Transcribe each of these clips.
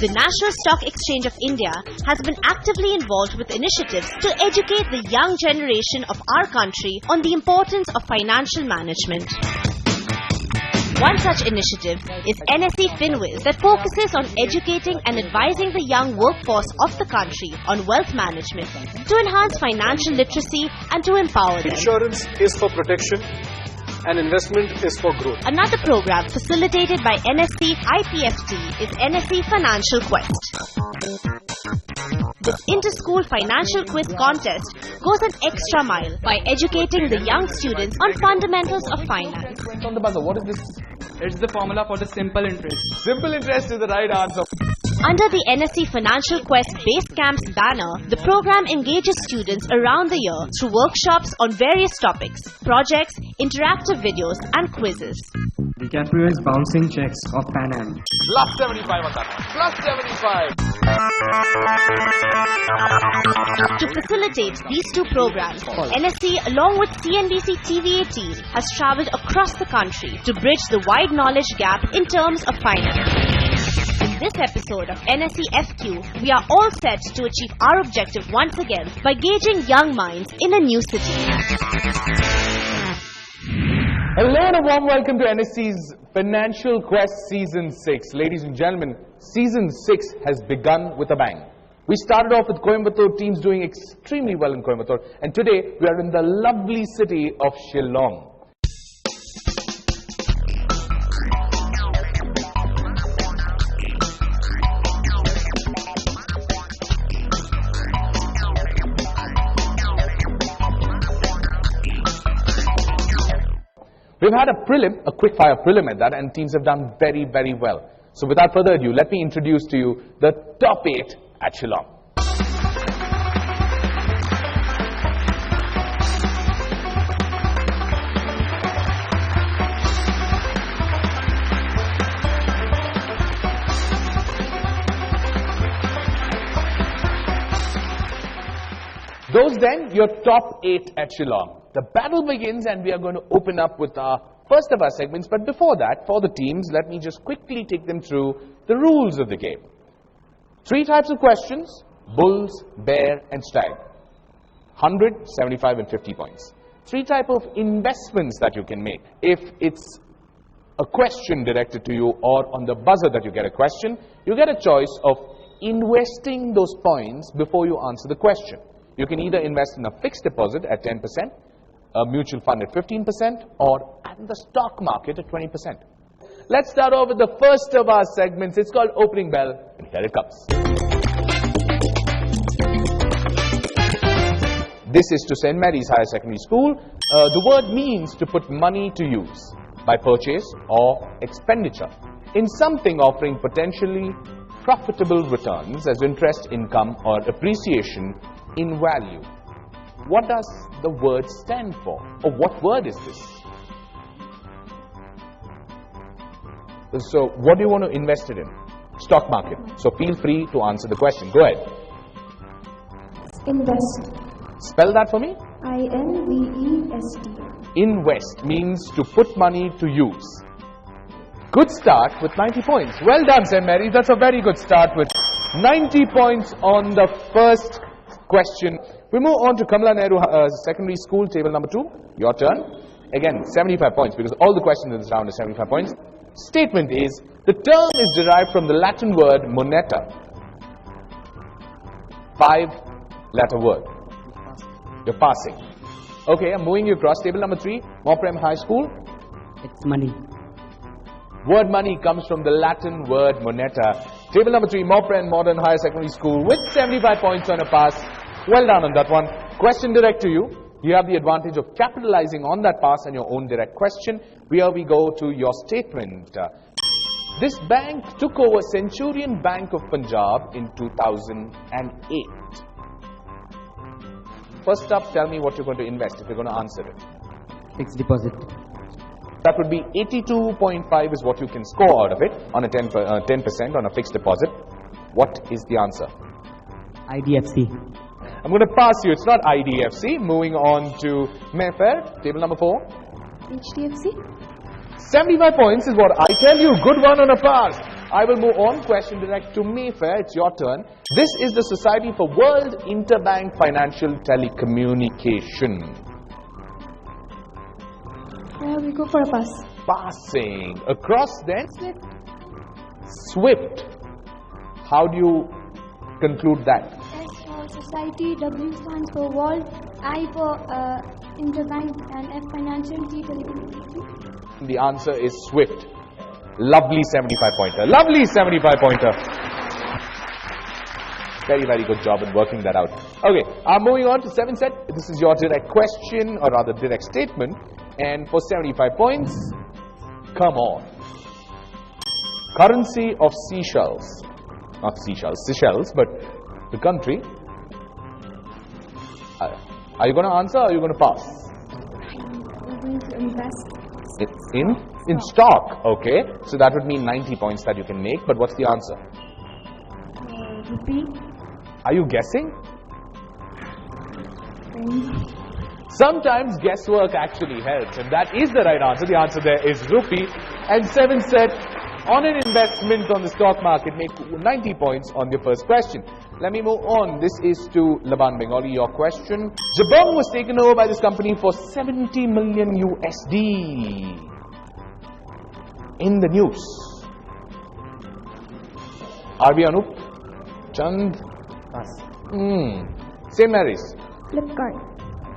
The National Stock Exchange of India has been actively involved with initiatives to educate the young generation of our country on the importance of financial management. One such initiative is NSE FinWiz that focuses on educating and advising the young workforce of the country on wealth management to enhance financial literacy and to empower them. Insurance is for protection and investment is for growth. Another program facilitated by NSE IPFT is NSE Financial Quest. This inter-school financial quiz contest goes an extra mile by educating the young students on fundamentals of finance. On the buzzer, what is this? It's the formula for the simple interest. Simple interest is the right answer. Under the NSE Financial Quest Base Camps banner, the program engages students around the year through workshops on various topics, projects, interactive videos and quizzes. DiCaprio is bouncing checks of Pan Am. Plus 75 on that one. Plus 75. To facilitate these two programs, NSE along with CNBC TV18 has travelled across the country to bridge the wide knowledge gap in terms of finance. In this episode of NSE FQ, we are all set to achieve our objective once again by gauging young minds in a new city. Hello and a warm welcome to NSE's Financial Quest Season 6. Ladies and gentlemen, Season 6 has begun with a bang. We started off with Coimbatore teams doing extremely well in Coimbatore, and today we are in the lovely city of Shillong. We've had a prelim, a quick-fire prelim at that, and teams have done very, very well. So without further ado, let me introduce to you the top 8 at Shillong. Those then, your top 8 at Shillong. The battle begins and we are going to open up with our first of our segments. But before that, for the teams, let me just quickly take them through the rules of the game. 3 types of questions: bulls, bear and stag. 100, 75 and 50 points. 3 types of investments that you can make. If it's a question directed to you or on the buzzer that you get a question, you get a choice of investing those points before you answer the question. You can either invest in a fixed deposit at 10%, a mutual fund at 15%, or in the stock market at 20%. Let's start off with the first of our segments. It's called Opening Bell, and here it comes. This is to St. Mary's Higher Secondary School. The word means to put money to use by purchase or expenditure in something offering potentially profitable returns as interest, income, or appreciation in value. What does the word stand for? Or what word is this? So, what do you want to invest it in? Stock market. So, feel free to answer the question. Go ahead. Invest. Spell that for me. INVEST. Invest means to put money to use. Good start with 90 points. Well done, St. Mary. That's a very good start with 90 points on the first question. We move on to Kamala Nehru Secondary School, table number 2. Your turn. Again, 75 points because all the questions in this round are 75 points. Statement is, the term is derived from the Latin word moneta. 5-letter word. You're passing. Okay, I'm moving you across. Table number 3, Moprem High School. It's money. Word money comes from the Latin word moneta. Table number 3, Moprem Modern Higher Secondary School with 75 points on a pass. Well done on that one. Question direct to you. You have the advantage of capitalizing on that pass and your own direct question. Here we go to your statement. This bank took over Centurion Bank of Punjab in 2008. First up, tell me what you're going to invest if you're going to answer it. Fixed deposit. That would be 82.5 is what you can score out of it on a 10% on a fixed deposit. What is the answer? IDFC. I'm going to pass you. It's not IDFC. Moving on to Mayfair, table number 4. HDFC. 75 points is what I tell you. Good one on a pass. I will move on. Question direct to Mayfair. It's your turn. This is the Society for World Interbank Financial Telecommunication. We go for a pass. Passing. Across then? Swift. How do you conclude that? S for society, W stands for world, I for interbank, and F financial, T telecommunication. The answer is Swift. Lovely 75-pointer. Lovely 75-pointer. Very, very good job in working that out. Okay, I'm moving on to 7 set. This is your direct question, or rather direct statement. And for 75 points, come on. Currency of Seychelles. Not Seychelles, Seychelles, but the country. Are you going to answer or are you going to pass? We're going to invest. In stock, okay. So that would mean 90 points that you can make, but what's the answer? Rupee. Are you guessing? Sometimes guesswork actually helps, and that is the right answer. The answer there is rupee. And 7 set, on an investment on the stock market, make 90 points on your first question. Let me move on. This is to Laban Bengali, your question. Jabong was taken over by this company for 70 million USD. In the news. RB Anup? Chand? St. Mary's. Flipkart.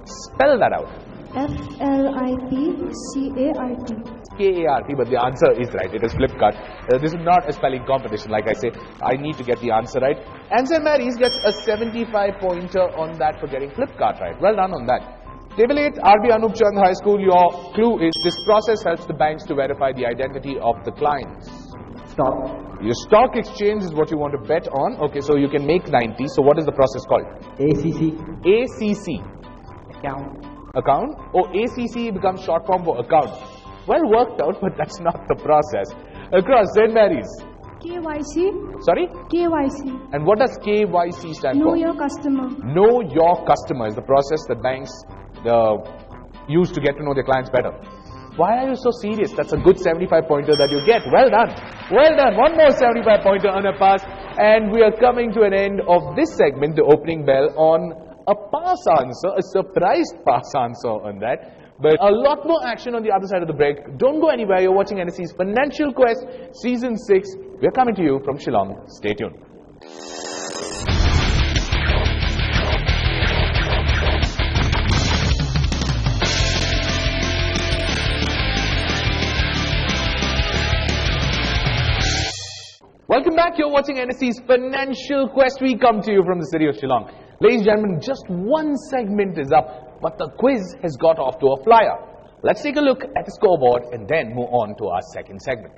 Spell that out. Flipkart. K-A-R-T, but the answer is right. It is Flipkart. This is not a spelling competition. Like I say, I need to get the answer right. And St. Mary's gets a 75-pointer on that for getting Flipkart right. Well done on that. Table 8, RB Anup Chand High School. Your clue is this process helps the banks to verify the identity of the clients. Stock. Your stock exchange is what you want to bet on. Okay, so you can make 90. So what is the process called? ACC. ACC. Account? Oh, ACC becomes short form for account. Well worked out, but that's not the process. Across St. Mary's. KYC. Sorry? KYC. And what does KYC stand Know for? your customer. Know your customer is the process that banks use to get to know their clients better. Why are you so serious? That's a good 75-pointer that you get. Well done. Well done. One more 75-pointer on a pass. And we are coming to an end of this segment, the opening bell, on a pass answer, a surprised pass answer on that. But a lot more action on the other side of the break. Don't go anywhere. You're watching NSC's Financial Quest Season 6. We're coming to you from Shillong. Stay tuned. Welcome back. You're watching NSC's Financial Quest. We come to you from the city of Shillong. Ladies and gentlemen, just one segment is up, but the quiz has got off to a flyer. Let's take a look at the scoreboard and then move on to our second segment.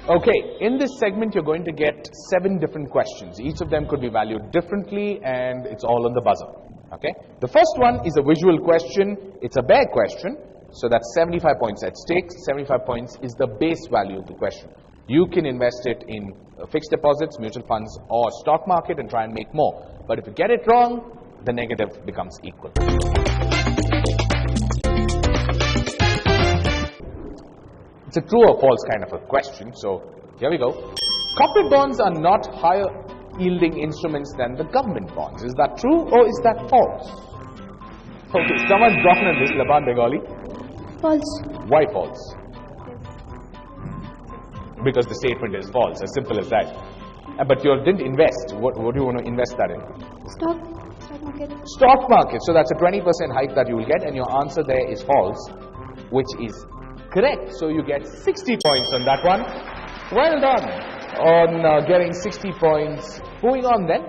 Okay, in this segment you're going to get 7 different questions. Each of them could be valued differently and it's all on the buzzer. Okay, the first one is a visual question. It's a bare question, so that's 75 points at stake. 75 points is the base value of the question. You can invest it in fixed deposits, mutual funds or stock market and try and make more. But if you get it wrong, the negative becomes equal. It's a true or false kind of a question, so here we go. Corporate bonds are not higher yielding instruments than the government bonds. Is that true or is that false? Okay, someone's gotten at this, Laban Bengali. False. Why false? Because the statement is false, as simple as that. But you didn't invest. What do you want to invest that in? Stock market. Stock market. So that's a 20% hike that you will get, and your answer there is false, which is correct. So you get 60 points on that one. Well done on getting 60 points. Moving on then,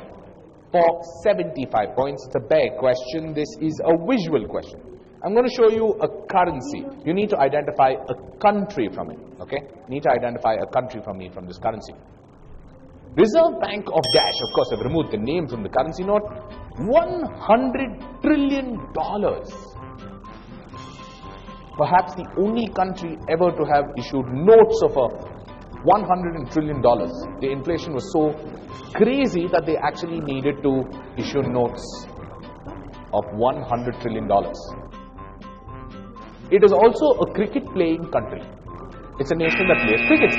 for 75 points, it's a bare question. This is a visual question. I'm going to show you a currency. You need to identify a country from it, okay? You need to identify a country from this currency. Reserve Bank of Dash, of course, I've removed the name from the currency note. $100 trillion. Perhaps the only country ever to have issued notes of $100 trillion. The inflation was so crazy that they actually needed to issue notes of $100 trillion. It is also a cricket playing country. It's a nation that plays cricket.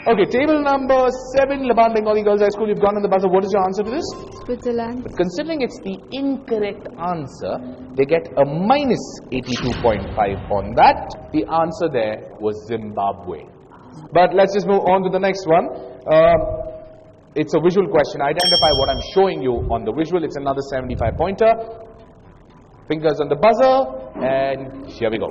Okay, table number 7, Laban Bengali Girls High School. You've gone on the buzzer. What is your answer to this? Switzerland. But considering it's the incorrect answer, they get a minus 82.5 on that. The answer there was Zimbabwe. But let's just move on to the next one. It's a visual question. Identify what I'm showing you on the visual. It's another 75 pointer. Fingers on the buzzer, and here we go.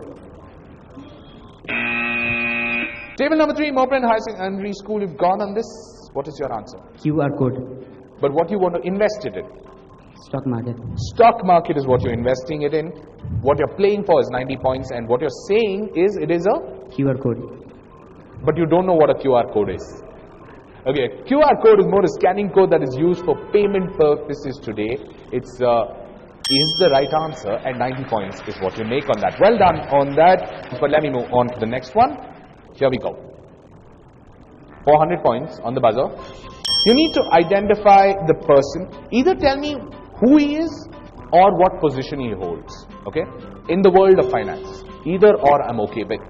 Table number 3, Mobrand High Secondary School. You've gone on this. What is your answer? QR code. But what you want to invest it in? Stock market. Stock market is what you're investing it in. What you're playing for is 90 points, and what you're saying is it is a QR code. But you don't know what a QR code is. Okay, QR code is more a scanning code that is used for payment purposes today. It's is the right answer, and 90 points is what you make on that. Well done on that. But let me move on to the next one. Here we go. 400 points on the buzzer. You need to identify the person. Either tell me who he is or what position he holds. Okay? In the world of finance. Either or I'm okay with.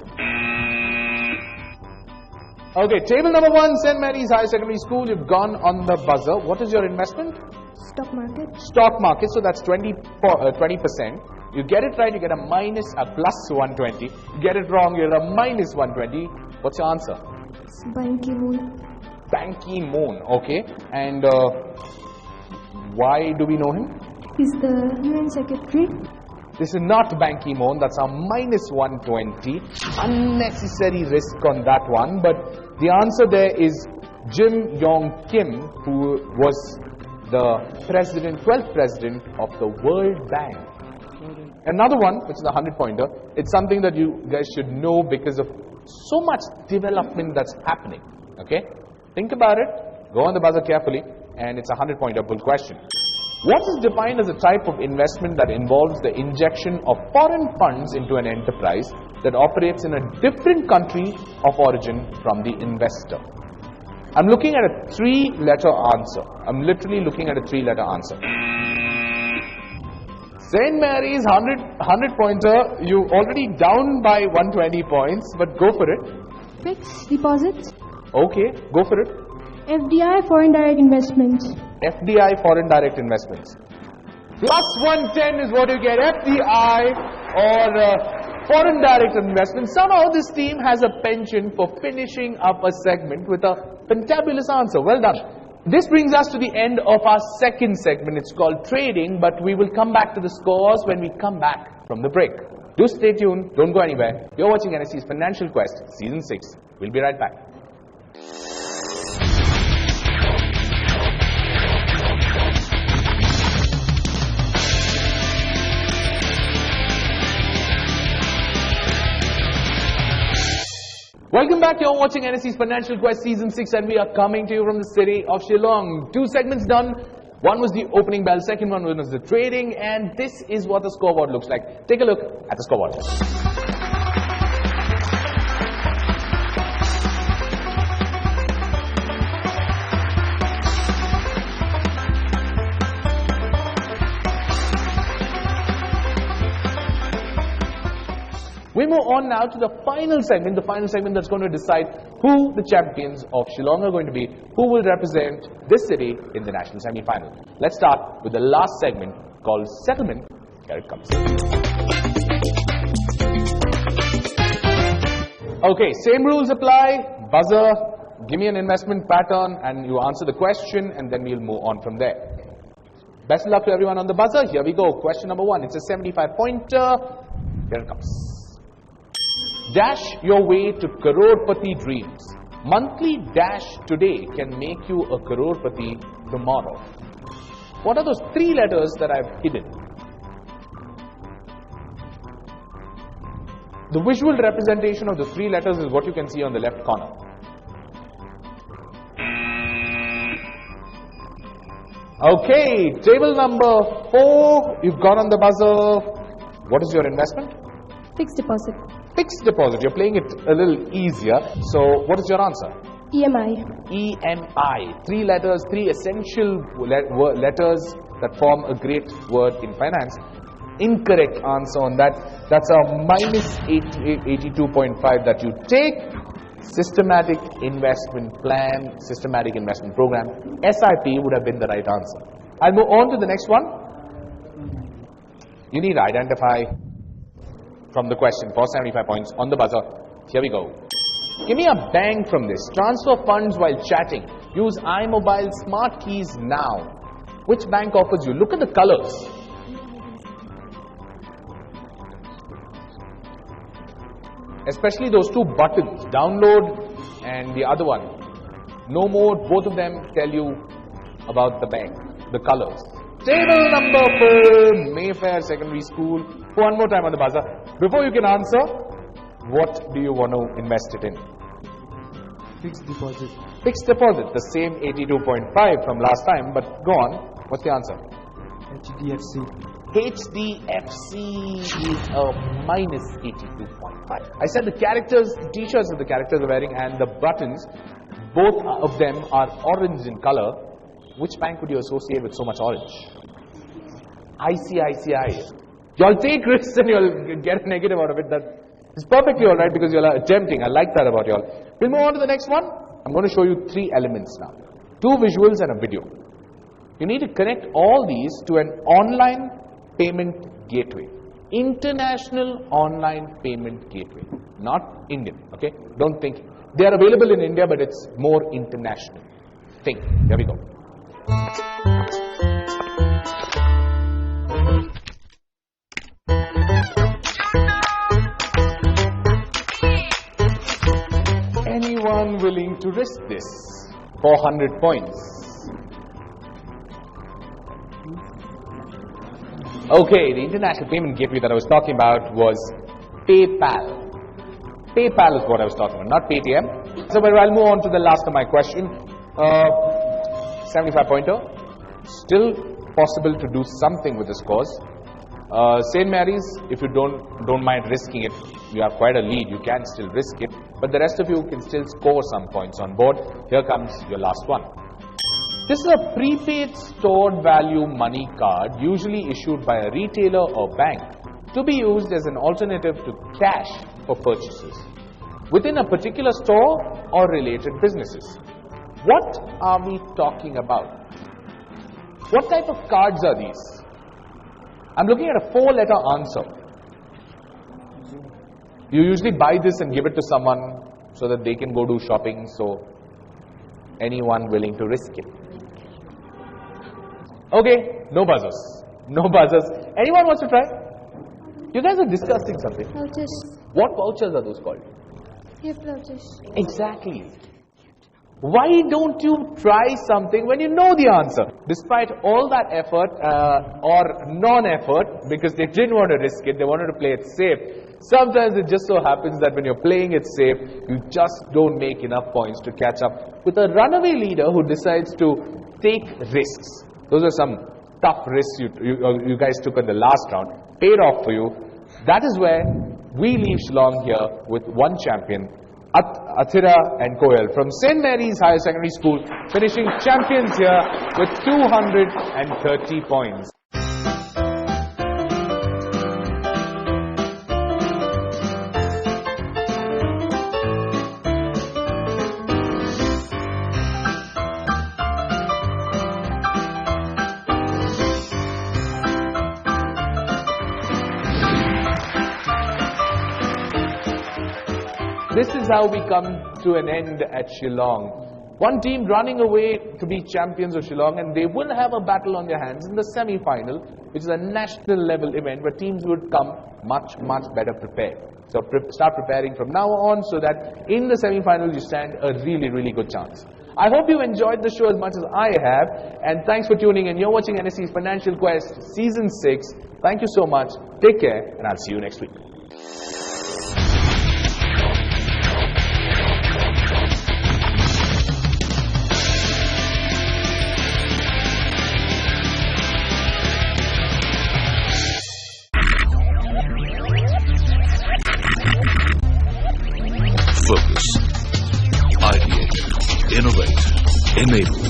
Okay, table number 1, St. Mary's High Secondary School. You've gone on the buzzer. What is your investment? Stock market. Stock market, so that's 20%. You get it right, you get a plus 120. You get it wrong, you get a minus 120. What's your answer? Ban Ki-moon. Ban Ki-moon, okay. And why do we know him? He's the UN Secretary. This is not Ban Ki-moon, that's a minus 120. Unnecessary risk on that one, but the answer there is Jim Yong Kim, who was the 12th president of the World Bank. Another one, which is a 100-pointer, it's something that you guys should know because of so much development that's happening. Okay? Think about it, go on the buzzer carefully, and it's a 100-pointer bull question. What is defined as a type of investment that involves the injection of foreign funds into an enterprise that operates in a different country of origin from the investor? I'm looking at a 3-letter answer. I'm literally looking at a 3-letter answer. St. Mary's 100-pointer, you already down by 120 points, but go for it. Fixed deposits. Okay, go for it. FDI, foreign direct investments. FDI, foreign direct investments. Plus 110 is what you get, FDI or foreign direct investments. Somehow this team has a penchant for finishing up a segment with a fantabulous answer. Well done. This brings us to the end of our second segment. It's called trading, but we will come back to the scores when we come back from the break. Do stay tuned. Don't go anywhere. You're watching NSC's Financial Quest, Season 6. We'll be right back. Welcome back, you're watching NSC's Financial Quest Season 6 and we are coming to you from the city of Shillong. 2 segments done. One was the opening bell, second one was the trading, and this is what the scoreboard looks like. Take a look at the scoreboard. We move on now to the final segment that's going to decide who the champions of Shillong are going to be, who will represent this city in the national semi-final. Let's start with the last segment called Settlement. Here it comes. Okay, same rules apply. Buzzer, give me an investment pattern and you answer the question and then we'll move on from there. Best of luck to everyone on the buzzer. Here we go. Question number 1. It's a 75-pointer. Here it comes. Dash your way to crorepati dreams. Monthly dash today can make you a crorepati tomorrow. What are those 3 letters that I've hidden? The visual representation of the 3 letters is what you can see on the left corner. Okay, table number 4. You've gone on the buzzer. What is your investment? Fixed deposit. Fixed deposit. You're playing it a little easier. So, what is your answer? EMI. EMI. 3 letters, 3 essential letters that form a great word in finance. Incorrect answer on that. That's a minus 82.5 that you take. Systematic investment plan, systematic investment program. SIP would have been the right answer. I'll move on to the next one. You need to identify from the question for 75 points on the buzzer. Here we go. Give me a bang from this. Transfer funds while chatting. Use iMobile smart keys now. Which bank offers you? Look at the colors. Especially those 2 buttons, download and the other one. No more, both of them tell you about the bank, the colors. Table number 4, Mayfair Secondary School. One more time on the buzzer. Before you can answer, what do you want to invest it in? Fixed deposit. Fixed deposit, the same 82.5 from last time, but go on. What's the answer? HDFC. HDFC is a minus 82.5. I said the characters, the t-shirts that the characters are wearing and the buttons, both of them are orange in color. Which bank would you associate with so much orange? ICICI. You'll take risks and you'll get a negative out of it. That is perfectly alright because you're attempting. I like that about y'all. We'll move on to the next one. I'm going to show you 3 elements now. 2 visuals and a video. You need to connect all these to an online payment gateway. International online payment gateway. Not Indian, okay? Don't think. They are available in India, but it's more international. Think. Here we go. Anyone willing to risk this? 400 points. Okay, the international payment gateway that I was talking about was PayPal. PayPal is what I was talking about, not Paytm. So I'll move on to the last of my question. 75 pointer. Still possible to do something with this course. St. Mary's, if you don't mind risking it, you have quite a lead, you can still risk it. But the rest of you can still score some points on board. Here comes your last one. This is a prepaid stored value money card usually issued by a retailer or bank to be used as an alternative to cash for purchases within a particular store or related businesses. What are we talking about? What type of cards are these? I'm looking at a 4-letter answer. You usually buy this and give it to someone so that they can go do shopping, so anyone willing to risk it? Okay, no buzzers. No buzzers. Anyone wants to try? You guys are discussing something. Vouchers. What vouchers are those called? Gift vouchers. Exactly. Why don't you try something when you know the answer? Despite all that effort or non-effort, because they didn't want to risk it, they wanted to play it safe. Sometimes it just so happens that when you're playing it safe, you just don't make enough points to catch up with a runaway leader who decides to take risks. Those are some tough risks you guys took in the last round. Paid off for you. That is where we leave Shillong here with one champion, Athira and Koyal from St. Mary's Higher Secondary School, finishing champions here with 230 points. This is how we come to an end at Shillong. One team running away to be champions of Shillong, and they will have a battle on their hands in the semi-final, which is a national level event where teams would come much better prepared. So start preparing from now on so that in the semi-final you stand a really good chance. I hope you enjoyed the show as much as I have, and thanks for tuning in. You're watching NSC's Financial Quest Season 6. Thank you so much. Take care, and I'll see you next week. Focus. Ideation. email.